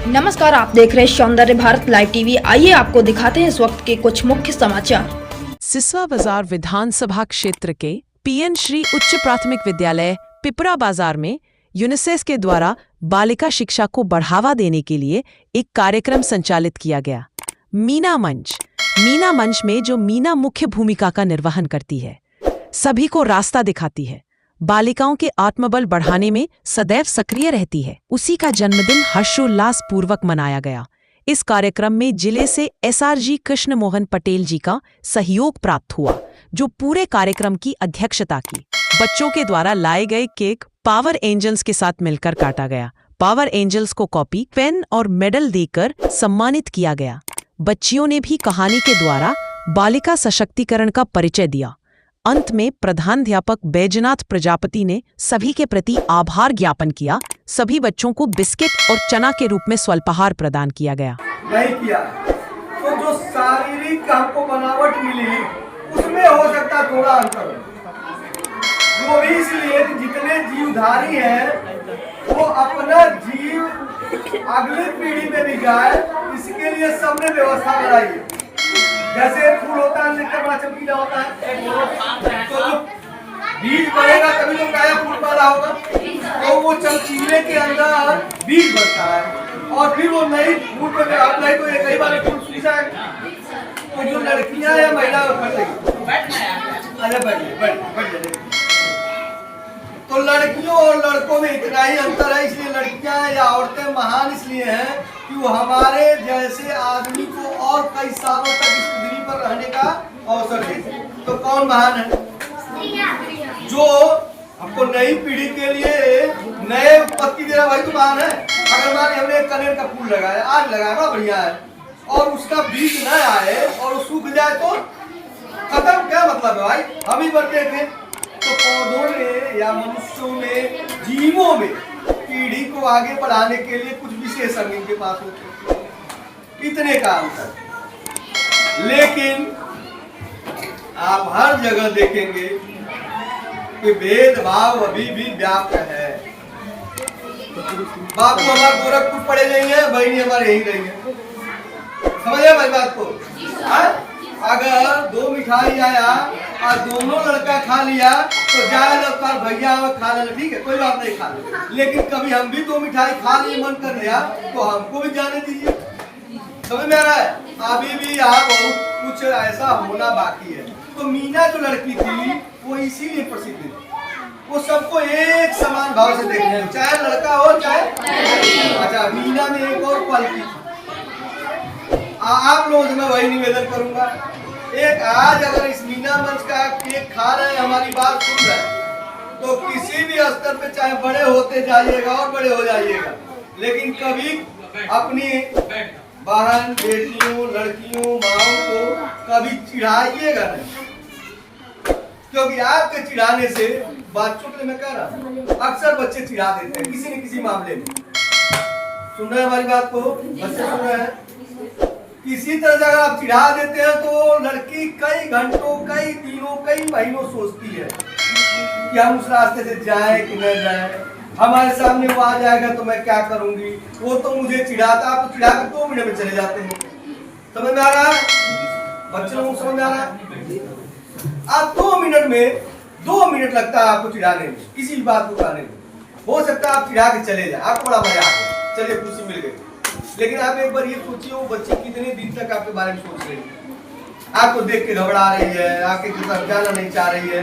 नमस्कार, आप देख रहे हैं सौंदर्य भारत लाइव टीवी। आइए आपको दिखाते हैं इस वक्त के कुछ मुख्य समाचार। सिसवा बाजार विधानसभा क्षेत्र के पीएन श्री उच्च प्राथमिक विद्यालय पिपरा बाजार में यूनिसेफ के द्वारा बालिका शिक्षा को बढ़ावा देने के लिए एक कार्यक्रम संचालित किया गया। मीना मंच में जो मीना मुख्य भूमिका का निर्वहन करती है, सभी को रास्ता दिखाती है, बालिकाओं के आत्मबल बढ़ाने में सदैव सक्रिय रहती है। उसी का जन्मदिन हर्षोल्लास पूर्वक मनाया गया। इस कार्यक्रम में जिले से एसआरजी कृष्ण मोहन पटेल जी का सहयोग प्राप्त हुआ, जो पूरे कार्यक्रम की अध्यक्षता की। बच्चों के द्वारा लाए गए केक पावर एंजल्स के साथ मिलकर काटा गया। पावर एंजल्स को कॉपी, पेन और मेडल देकर सम्मानित किया गया। बच्चियों ने भी कहानी के द्वारा बालिका सशक्तिकरण का परिचय दिया। अंत में प्रधानाध्यापक बैजनाथ प्रजापति ने सभी के प्रति आभार ज्ञापन किया। सभी बच्चों को बिस्किट और चना के रूप में स्वल्पाहार प्रदान किया गया। नहीं किया तो जो शारीरिक हमको बनावट मिली उसमें हो सकता थोड़ा अंतर, वो भी इसलिए कि जितने जीवधारी हैं वो अपना जीव अगली पीढ़ी में भी जाए, इसके लिए सबने व्यवस्था बनाई है। जैसे फूल होता है, निकल बड़ा चमकीला होता है, तो जो बीज बढ़ेगा तभी तो नया फूल पैदा होगा। तो वो चमकीले के अंदर बीज बढ़ता है और फिर वो नई फूल पे आप नहीं तो ये कई बार फूल सूख जाएगा। तो जो लड़कियां या महिला तो लड़कियों और लड़कों में इतना ही अंतर है। इसलिए लड़कियां या औरतें महान इसलिए हैं कि वो हमारे जैसे आदमी को और कई सालों तक इस पृथ्वी पर रहने का अवसर देते। तो कौन महान है? जो हमको नई पीढ़ी के लिए नए पत्ती दे रहा, वही तो महान है। अगर मान हमने एक कनेर का फूल लगाया, आज लगाया, बड़ा बढ़िया है, और उसका बीज न आए और वो सूख जाए तो खत्म। क्या मतलब है भाई? हम ही बढ़ते थे। तो पौधों में या मनुष्यों में, जीवों में पीढ़ी को आगे बढ़ाने के लिए कुछ विशेषज्ञ इनके पास होते हैं। इतने का अंतर। लेकिन आप हर जगह देखेंगे कि भेदभाव अभी भी व्याप्त है। बापू हमारे गोरखपुर पड़े नहीं है, बहनी हमारे यही रही है। समझे भाई बात को? अगर दो मिठाई आया और दोनों लड़का खा लिया तो जाए लड़का भैया खा लेना, ठीक है, कोई बात नहीं, खा ले। लेकिन कभी हम भी दो मिठाई खा लिए, मन कर लिया तो हमको भी जाने दीजिए। समझ में आ रहा है? अभी भी यहाँ बहुत कुछ ऐसा होना बाकी है। तो मीना जो लड़की थी वो इसीलिए प्रसिद्ध है, वो सबको एक समान भाव से देखते हैं, चाहे लड़का हो चाहे। अच्छा, मीना में एक और क्वालिटी, आप लोगों से मैं वही निवेदन करूंगा। एक आज अगर इस मीना मंच का केक खा रहे हैं, हमारी बात सुन रहे हैं, तो किसी भी स्तर पे चाहे बड़े होते जाइएगा और बड़े हो जाइएगा, लेकिन कभी अपनी बहन, बेटियों, लड़कियों, माओ को कभी चिढ़ाइएगा नहीं, क्योंकि आपके चिढ़ाने से बच्चों के, मैं कह रहा हूँ, अक्सर बच्चे चिढ़ा देते हैं किसी न किसी मामले में। सुन रहे हैं हमारी बात को? बच्चे सुन रहे हैं? किसी तरह से अगर आप चिढ़ा देते हैं तो लड़की कई घंटों, कई दिनों, कई महीनों सोचती है कि हम उस रास्ते से जाएं कि न जाएं। हमारे सामने वो आ जाएगा तो मैं क्या करूंगी, वो तो मुझे चिढ़ाता। आप तो चिढ़ा कर 2 मिनट में चले जाते हैं। समझ में आ रहा है? बच्चे लोगों को समझ में आ रहा है? आप 2 मिनट में, 2 मिनट लगता है आपको चिढ़ाने में, किसी भी बात को कहने में। हो सकता है आप चिढ़ा के चले जाए, आपको बड़ा मजा आ गया, चलिए खुशी मिल गई। लेकिन आप एक बार ये सोचिए, वो बच्ची कितने दिन तक आपके बारे में सोच रही है, आपको देख के घबरा रही है, आपके साथ जाना नहीं चाह रही है,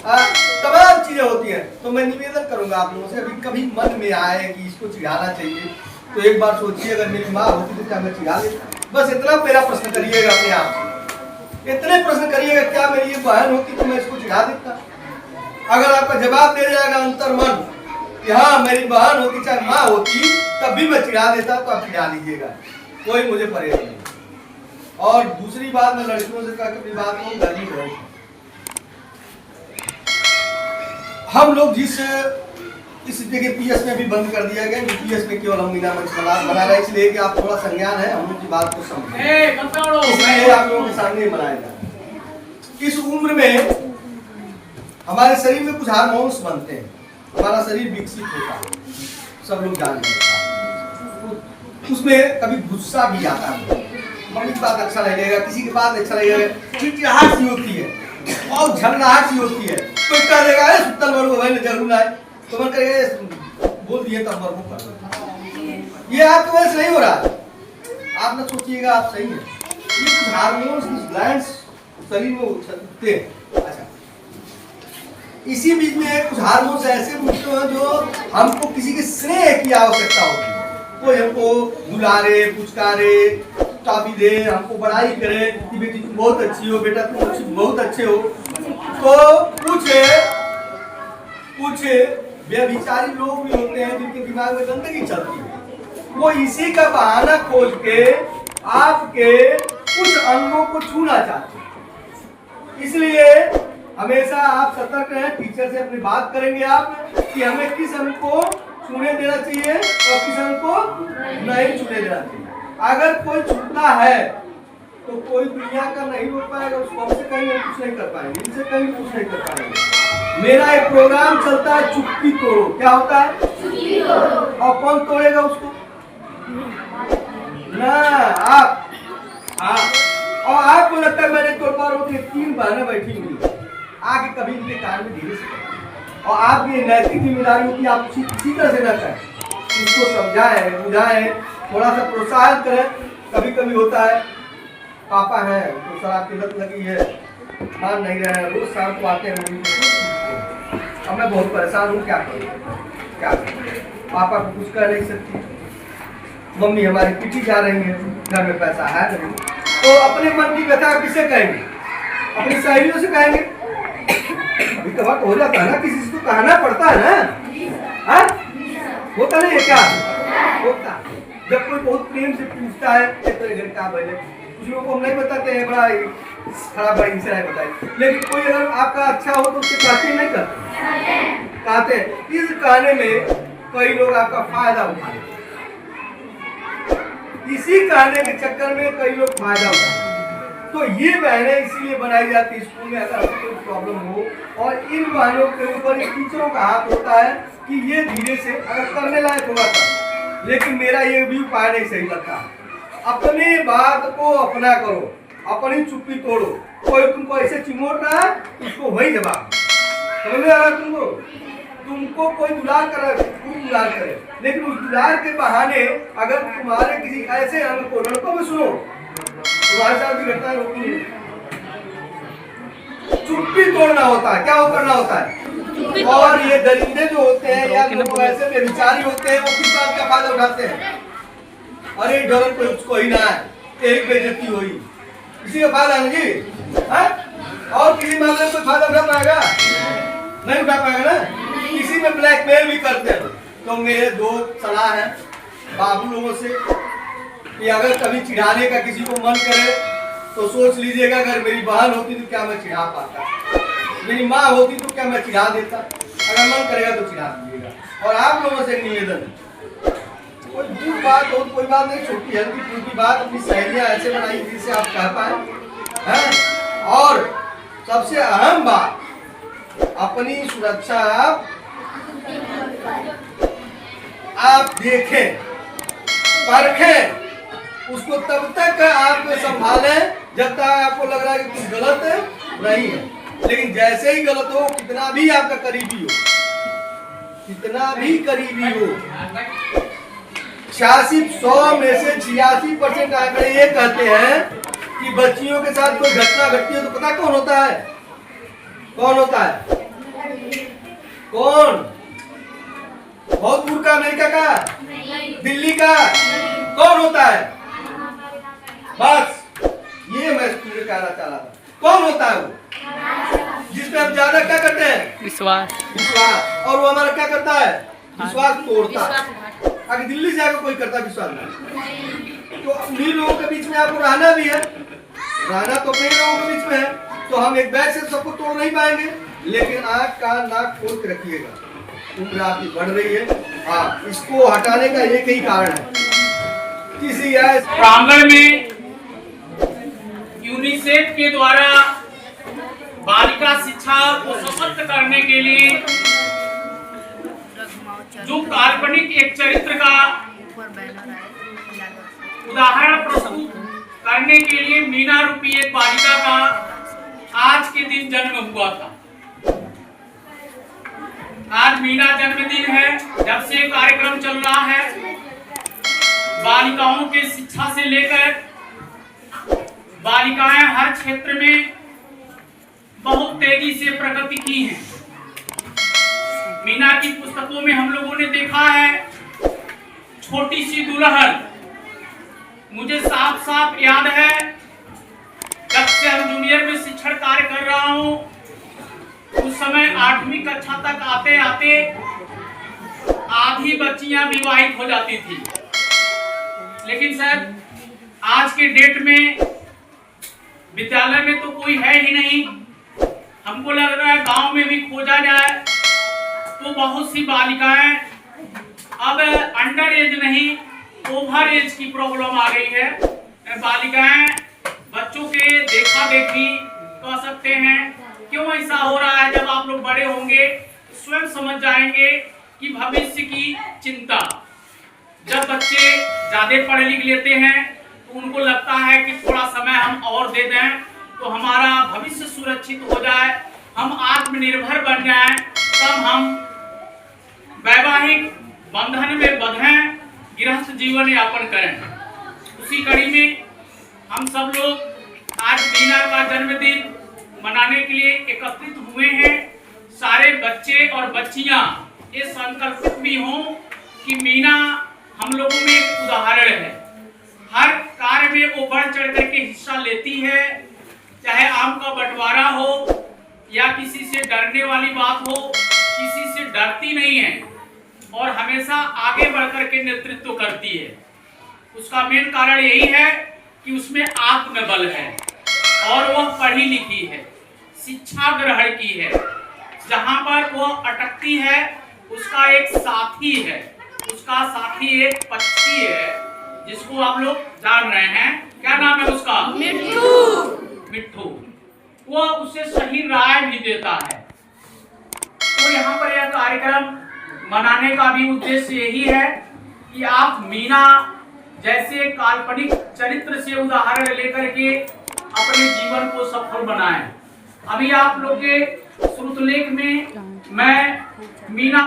तमाम चीजें होती हैं। तो मैं निवेदन करूंगा आप लोगों से, अभी कभी मन में आए कि इसको चिढ़ाना चाहिए तो एक बार सोचिए, अगर मेरी माँ होती तो क्या मैं चिढ़ा लेता? बस इतना मेरा प्रश्न करिएगा अपने आप से, इतने प्रश्न करिएगा, क्या मेरी ये बहन होती तो मैं इसको चिढ़ा देता? अगर आपका जवाब दे जाएगा अंतर्मन कि हाँ मेरी बहन होती, चाहे माँ होती, तब भी मैं चिढ़ा देता, तो आप चिढ़ा लीजिएगा, कोई मुझे परहेज नहीं। और दूसरी बात, मैं लड़कियों से कभी बात नहीं करनी है। हम लोग जिस इस जगह पीएस में भी बंद कर दिया गया, यूपीएस में केवल हम मीना मंच बना रहे, इसलिए कि आप थोड़ा संज्ञान है, हम लोग की बात को समझें, इसलिए आप लोगों के सामने बनाया जाए। इस उम्र में हमारे शरीर में कुछ हार्मोन्स बनते हैं, हमारा शरीर विकसित होता है, सब लोग जानते हैं। उसमें कभी गुस्सा भी आता है, मम्मी की बात अच्छा लगेगा, किसी की बात अच्छा लगेगा, चिड़चिड़ाहट सी होती है और झगड़ाहट सी होती है। कोई कह देगा सुतल मरबो भाई जरूर आए, तो मन करेगा बोल दिए तब मरबो कर। ये आपके वजह से नहीं हो रहा, आप ना सोचिएगा आप सही है, ये कुछ हार्मोन्स कुछ ग्लैंड्स शरीर में उठते हैं। अच्छा, इसी बीच में कुछ हार्मोन्स ऐसे उठते हैं जो हमको किसी के स्नेह की आवश्यकता होती है। कोई हमको दुलारे पुचकारे टॉफी दे, हमको बड़ाई करे कि बेटी तुम बहुत अच्छी हो, बेटा तुम बहुत अच्छे हो। तो कुछ व्यभिचारी लोग भी होते हैं जिनके दिमाग में गंदगी चलती है, वो इसी का बहाना खोज के आपके कुछ अंगों को छूना चाहते हैं। इसलिए हमेशा आप सतर्क रहें, टीचर से अपनी बात करेंगे आप कि हमें किस अंग को छूने देना चाहिए और किस अंग को नहीं छूने देना चाहिए। अगर कोई छूता है तो कोई दुनिया का नहीं रोक पाएगा, उसको हमसे कहीं कुछ नहीं कर पाएंगे, इनसे कहीं कुछ नहीं कर पाएंगे। मेरा एक प्रोग्राम चलता है चुप्पी तोड़ो, क्या होता है चुप्पी तोड़ो, और कौन तोड़ेगा उसको ना आप। हाँ, और आपको लगता है मैंने तोड़ पा रहा हूँ, 3 बहनें बैठी हुई आगे कभी इनके कान में धीरे से करें, और आपकी नैतिक जिम्मेदारी होती है आप किसी तरह से न करें, उसको समझाएं बुझाएं, थोड़ा सा प्रोत्साहन करें। कभी कभी होता है पापा है तो शराब की लत लगी है, मान नहीं रहे हैं, रोज शाम को आते हैं, अब मैं बहुत परेशान हूँ, क्या करूँ क्या करूँ। पापा को कुछ कह नहीं सकती, मम्मी हमारी पीटी जा रही है, घर में पैसा है नहीं, तो अपने मन की व्यथा किसे कहेंगे, अपनी सहेलियों से कहेंगे। अभी तो वक्त हो जाता है ना, किसी से तो कहना पड़ता है ना, हाँ? होता नहीं है क्या होता। जब कोई बहुत प्रेम से पूछता है तेरे घर क्या बने, कुछ लोगों को हम नहीं बताते हैं, बड़ा खराब भाई इनसे नहीं बताए, लेकिन कोई अगर आपका अच्छा हो तो उससे कहते नहीं करते, कहते हैं। इस कहने में कई लोग आपका फायदा उठाते हैं, इसी कहने के चक्कर में कई लोग फायदा उठाते हैं। तो ये बहनें इसीलिए बनाई जाती है स्कूल में, अगर आपको कोई प्रॉब्लम हो, और इन बहनों के ऊपर टीचरों का हाथ होता है कि ये धीरे से अगर करने लायक होगा था, लेकिन मेरा ये भी उपाय नहीं सही लगता। अपनी बात को अपना करो, अपनी चुप्पी तोड़ो। कोई तुमको ऐसे चिमोट रहा है उसको वही जवाब, समझ में आ रहा तुमको, तुमको कोई दुलार करे खूब दुलार करे, लेकिन उस दुलार के बहाने अगर तुम्हारे किसी ऐसे अंग को, लड़कों में सुनो तुम्हारे साथ भी घटना होती है, चुप्पी तोड़ना होता है, क्या करना होता है। और ये दरिंदे जो होते हैं या लोग ऐसे व्यभिचारी होते हैं, वो किस बात का फायदा उठाते हैं, अरे डर कोई उसको ही ना है, एक बेइज्जती हुई, किसी का फायदा नहीं है, और किसी मामले में कोई फायदा उठा पाएगा नहीं, उठा पाएगा ना। किसी में ब्लैकमेल भी करते हैं। तो मेरे 2 सलाह है बाबू लोगों से कि अगर कभी चिढ़ाने का किसी को मन करे तो सोच लीजिएगा, अगर मेरी बहन होती तो क्या मैं चिढ़ा पाता, मेरी माँ होती तो क्या मैं चिढ़ा देता, अगर मन करेगा तो चिढ़ा दीजिएगा। और आप लोगों से निवेदन, कोई दूर बात हो, कोई बात नहीं, छोटी हल्की फुल्की बात अपनी सहेलियां ऐसे बनाई जिससे आप कह पाए हैं। और सबसे अहम बात, अपनी सुरक्षा आप देखें परखें, उसको तब तक आप संभालें जब तक आपको लग रहा है कि कुछ गलत नहीं है। लेकिन जैसे ही गलत हो, कितना भी आपका करीबी हो, कितना भी करीबी हो, 100 में से 86% आंकड़े ये कहते हैं कि बच्चियों के साथ कोई घटना घटती है तो पता कौन होता है, कौन होता है, कौन, बहुत दूर का, अमेरिका का, दिल्ली का, कौन होता है। बस ये मैं तुझे कहना चाह रहा था, कौन होता है वो जिसमें हम ज्यादा क्या करते हैं, विश्वास। और वो हमारा क्या करता है, विश्वास तोड़ता है। अगर दिल्ली से आकर कोई करता विश्वास नहीं, तो उन्हीं लोगों के बीच में आपको रहना भी है, रहना तो अपने लोगों के बीच में है। तो हम एक बैग से सबको तोड़ नहीं पाएंगे, लेकिन आँख कान नाक खोल के रखिएगा, उम्र आपकी बढ़ रही है। हाँ, इसको हटाने का एक ही कारण है, किसी प्रांगण में यूनिसेफ के द्वारा बालिका शिक्षा को सशक्त करने के लिए जो काल्पनिक एक चरित्र का ऊपर बैनर है। उदाहरण प्रस्तुत करने के लिए मीना रूपी एक बालिका का आज के दिन जन्म हुआ था। आज मीना जन्मदिन है। जब से कार्यक्रम चल रहा है, बालिकाओं के शिक्षा से लेकर बालिकाएं हर क्षेत्र में बहुत तेजी से प्रगति की हैं। मीना की पुस्तकों में हम लोगों ने देखा है छोटी सी दुल्हन। मुझे साफ साफ याद है, जब से हम जूनियर में शिक्षण कार्य कर रहा हूं, उस समय 8वीं कक्षा तक आते आते आधी बच्चियां विवाहित हो जाती थी। लेकिन सर आज के डेट में विद्यालय में तो कोई है ही नहीं। हमको लग रहा है गांव में भी खोजा जाए तो बहुत सी बालिकाएं अब अंडर एज नहीं, ओवर एज की प्रॉब्लम आ गई है। बालिकाएं बच्चों के देखा देखी कह सकते हैं। क्यों ऐसा हो रहा है? जब आप लोग बड़े होंगे स्वयं समझ जाएंगे कि भविष्य की चिंता। जब बच्चे ज्यादा पढ़ लिख लेते हैं तो उनको लगता है कि थोड़ा समय हम और दे दें तो हमारा भविष्य सुरक्षित हो जाए, हम आत्मनिर्भर बन जाएं, तब हम वैवाहिक बंधन में बंधें, गृहस्थ जीवन यापन करें। उसी कड़ी में हम सब लोग आज मीना का जन्मदिन मनाने के लिए एकत्रित हुए हैं। सारे बच्चे और बच्चियां ये संकल्पित भी हों कि मीना हम लोगों में एक उदाहरण है। हर कार्य में वो बढ़ चढ़ करके हिस्सा लेती है, चाहे आम का बंटवारा हो या किसी से डरने वाली बात हो, किसी से डरती नहीं है और हमेशा आगे बढ़ करके नेतृत्व करती है। उसका मेन कारण यही है कि उसमें आत्मबल है और वह पढ़ी लिखी है, शिक्षा ग्रहण की है। जहां पर वह अटकती है उसका एक साथी है, उसका साथी एक पक्षी है जिसको आप लोग जान रहे हैं। क्या नाम है उसका? मिट्ठू। मिट्ठू। वह उसे सही राय भी देता है। तो यहाँ पर यह कार्यक्रम मनाने का भी उद्देश्य यही है कि आप मीना जैसे काल्पनिक चरित्र से उदाहरण लेकर के अपने जीवन को सफल बनाएं। अभी आप लोग के श्रुतलेख में मैं मीना